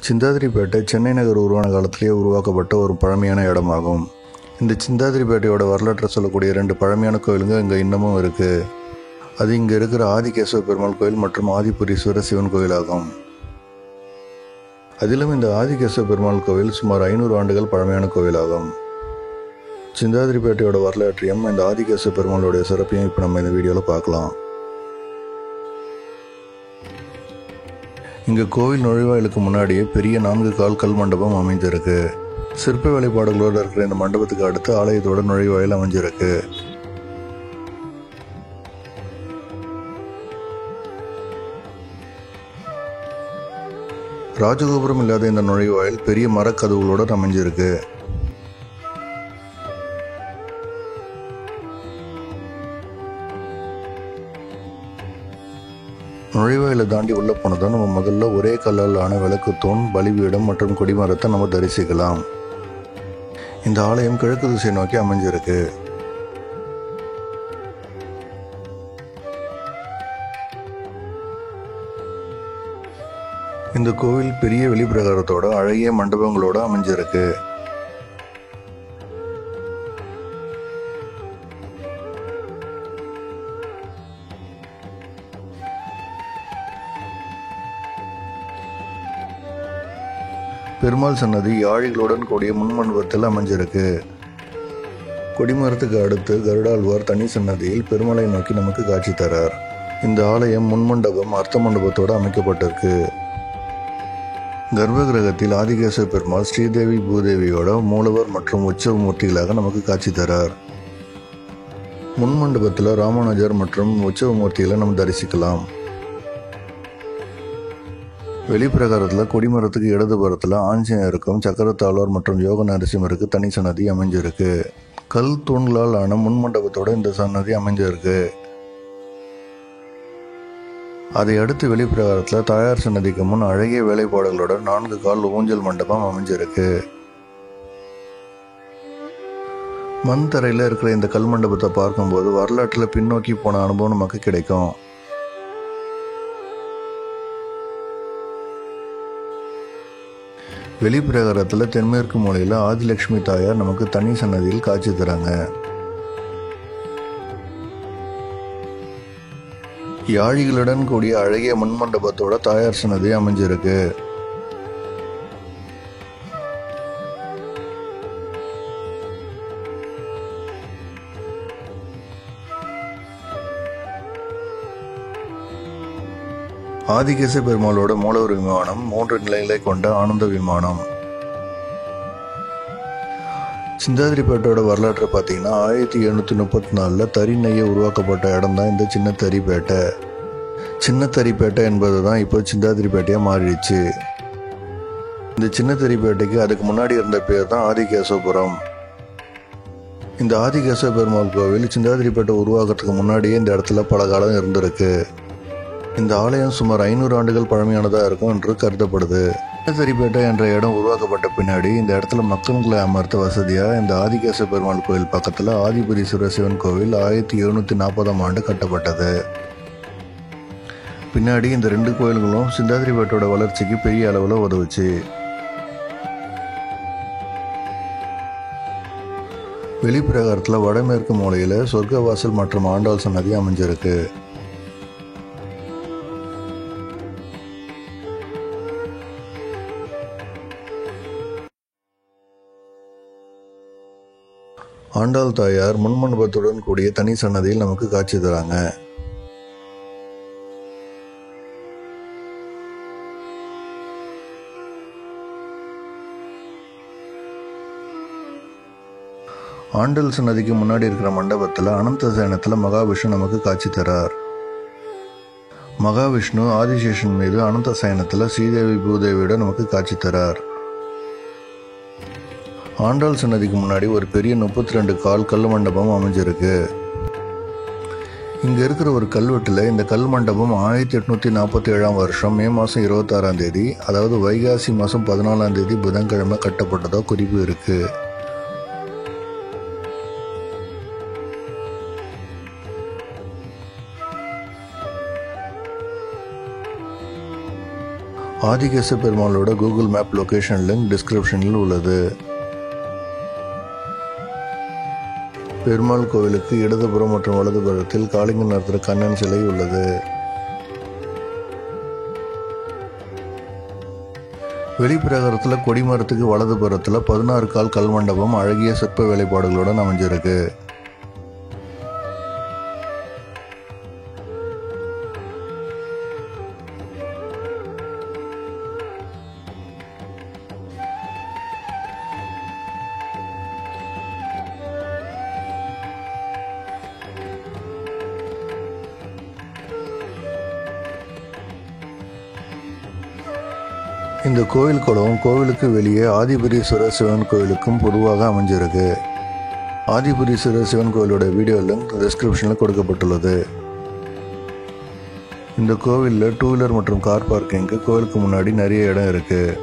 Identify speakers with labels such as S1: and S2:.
S1: சிந்தாதிரிப்பேட்டை சென்னை நகர் உருவான காலத்திலேயே உருவாக்கப்பட்ட ஒரு பழமையான இடமாகும். இந்த சிந்தாதிரிப்பேட்டையோட வரலாற்றை சொல்லக்கூடிய 2 பழமையான கோயிலுங்க இங்கே இன்னமும் இருக்குது. அது இங்கே இருக்கிற ஆதிகேசவ பெருமாள் கோயில் மற்றும் ஆதிபுரீஸ்வரர் சிவன் கோயில் ஆகும். அதிலும் இந்த ஆதிகேசவ பெருமாள் கோவில் சுமார் 500 ஆண்டுகள் பழமையான கோவிலாகும். சிந்தாதிரிப்பேட்டையோட வரலாற்றையும் இந்த ஆதிகேசவ பெருமாளுடைய சிறப்பையும் இப்போ நம்ம இந்த வீடியோவில் பார்க்கலாம். இங்கே கோவில் நுழைவாயிலுக்கு முன்னாடியே பெரிய 4 கால் கல் மண்டபம் அமைஞ்சிருக்கு. சிற்ப வேலைப்பாடுகளோடு இருக்கிற இந்த மண்டபத்துக்கு அடுத்து ஆலயத்தோட நுழைவாயில் அமைஞ்சிருக்கு. ராஜகோபுரம் இல்லாத இந்த நுழைவாயில் பெரிய மரக்கதவுகளோடு அமைஞ்சிருக்கு. நுழைவாயில தாண்டி உள்ள போனதான் நம்ம முதல்ல ஒரே கல்லால் ஆன விளக்கு தூண், பலிபீடம் மற்றும் கொடிமரத்தை நம்ம தரிசிக்கலாம். இந்த ஆலயம் கிழக்கு திசை நோக்கி அமைஞ்சிருக்கு. இந்த கோவில் பெரிய வெளிப்பிரகாரத்தோட அழகிய மண்டபங்களோட அமைஞ்சிருக்கு. பெருமாள் சன்னதி யாழிகளுடன் கூடிய முன்மண்டபத்தில் அமைஞ்சிருக்கு. கொடிமரத்துக்கு அடுத்து கருடாழ்வார் தனி சன்னதியில் பெருமாளை நோக்கி நமக்கு காட்சி தரார். இந்த ஆலயம் முன்மண்டபம் அர்த்த மண்டபத்தோடு அமைக்கப்பட்டிருக்கு. கர்ப்பகிரகத்தில் ஆதிகேசவ பெருமாள் ஸ்ரீதேவி பூதேவியோட மூலவர் மற்றும் உற்சவ மூர்த்திகளாக நமக்கு காட்சி தரார். முன்மண்டபத்தில் ராமானுஜர் மற்றும் உற்சவ மூர்த்திகளை நம்ம தரிசிக்கலாம். வெளிப்பிரகாரத்தில் கொடிமரத்துக்கு இடதுபுறத்தில் ஆஞ்சநேயருக்கும் சக்கரத்தாழ்வார் மற்றும் யோக நரசிம்மருக்கு தனி சன்னதி அமைஞ்சிருக்கு. கல் தூண்களால் ஆன முன்மண்டபத்தோட இந்த சன்னதி அமைஞ்சிருக்கு. அதை அடுத்து வெளிப்பிரகாரத்தில் தாயார் சன்னதிக்கு முன் அழகிய வேலைப்பாடுகளோட 4 கால் ஊஞ்சல் மண்டபம் அமைஞ்சிருக்கு. மண் தரையில் இருக்கிற இந்த கல் மண்டபத்தை பார்க்கும்போது வரலாற்றில் பின்னோக்கி போன அனுபவம் நமக்கு கிடைக்கும். வெளிப்பிரகாரத்தில் தென்மேற்கு மூலையில் ஆதிலட்சுமி தாயார் நமக்கு தனி சன்னதியில் காட்சி தராங்க. யாழிகளுடன் கூடிய அழகிய முன்மண்டபத்தோட தாயார் சன்னதி அமைஞ்சிருக்கு. ஆதிகேசவ பெருமாளோட மூலவர் விமானம் 3 நிலைகளை கொண்ட ஆனந்த விமானம். சிந்தாதிரிப்பேட்டையோட வரலாற்றை பார்த்தீங்கன்னா 1734 தறி நெய்ய உருவாக்கப்பட்ட இடம் தான் இந்த சின்னத்தறிப்பேட்டை. சின்னத்தறிப்பேட்டை என்பது தான் இப்போ சிந்தாதிரிப்பேட்டையாக மாறிடுச்சு. இந்த சின்னத்தறிப்பேட்டைக்கு அதுக்கு முன்னாடி இருந்த பேர் தான் ஆதிகேசவபுரம். இந்த ஆதிகேசவ பெருமாள் கோவில் சிந்தாதிரிப்பேட்டை உருவாக்குறதுக்கு முன்னாடியே இந்த இடத்துல பல காலம் இருந்திருக்கு. இந்த ஆலயம் சுமார் 500 ஆண்டுகள் பழமையானதாக இருக்கும் என்று கருதப்படுது. சின்னத்தறிப்பேட்டை என்ற இடம் உருவாக்கப்பட்ட பின்னாடி இந்த இடத்துல மக்கள்களை அமர்த்த வசதியாக இந்த ஆதிகேசவ பெருமாள் கோவில் பக்கத்தில் ஆதிபுரீஸ்வரர் சிவன் கோவில் 1740ஆம் ஆண்டு கட்டப்பட்டது. பின்னாடி இந்த 2 கோயில்களும் சிந்தாதிரிப்பேட்டையோட வளர்ச்சிக்கு பெரிய அளவில் உதவுச்சு. வெளிப்பிரகாரத்தில் வடமேற்கு மூலையில் சொர்க்கவாசல் மற்றும் ஆண்டாள் சன்னதி அமைஞ்சிருக்கு. ஆண்டாள் தாயார் முன்மண்டபத்துடன் கூடிய தனி சன்னதியில் நமக்கு காட்சி தராங்க. ஆண்டாள் சன்னதிக்கு முன்னாடி இருக்கிற மண்டபத்தில் அனந்த சயனத்தில் மகாவிஷ்ணு நமக்கு காட்சி தரார். மகாவிஷ்ணு ஆதிசேஷன் மீது அனந்த சயனத்தில் ஸ்ரீதேவி பூதேவியோட நமக்கு காட்சி தரார். ஆண்டாள் சன்னதிக்கு முன்னாடி ஒரு பெரிய 32 கால் கல் மண்டபம் அமைஞ்சிருக்கு. இங்கே இருக்கிற ஒரு கல்வெட்டில் இந்த கல் மண்டபம் 1847ஆம் வருஷம் மே மாதம் 26ஆம் தேதி, அதாவது வைகாசி மாதம் 14ஆம் தேதி புதன்கிழமை கட்டப்பட்டதோ குறிப்பு இருக்கு. ஆதிகேச பெருமாளோட கூகுள் மேப் லொகேஷன் லிங்க் டிஸ்கிரிப்ஷனில் உள்ளது. பெருமாள் கோவிலுக்கு இடதுபுறம் மற்றும் வலதுபுறத்தில் காளிங்க நிறத்தில் கண்ணன் சிலை உள்ளது. வெளிப்பிரகாரத்தில் கொடிமரத்துக்கு வலதுபுறத்தில் 16 கால் கல் மண்டபம் அழகிய சிற்ப வேலைப்பாடுகளுடன் அமைஞ்சிருக்கு. இந்த கோவில் குளம் கோவிலுக்கு வெளியே ஆதிபுரீஸ்வரர் சிவன் கோவிலுக்கும் பொதுவாக அமைஞ்சிருக்கு. ஆதிபுரீஸ்வரர் சிவன் கோவிலோட வீடியோ லிங்க் டிஸ்கிரிப்ஷனில் கொடுக்கப்பட்டுள்ளது. இந்த கோவிலில் 2 வீலர் மற்றும் கார் பார்க்கிங்க்கு கோவிலுக்கு முன்னாடி நிறைய இடம் இருக்குது.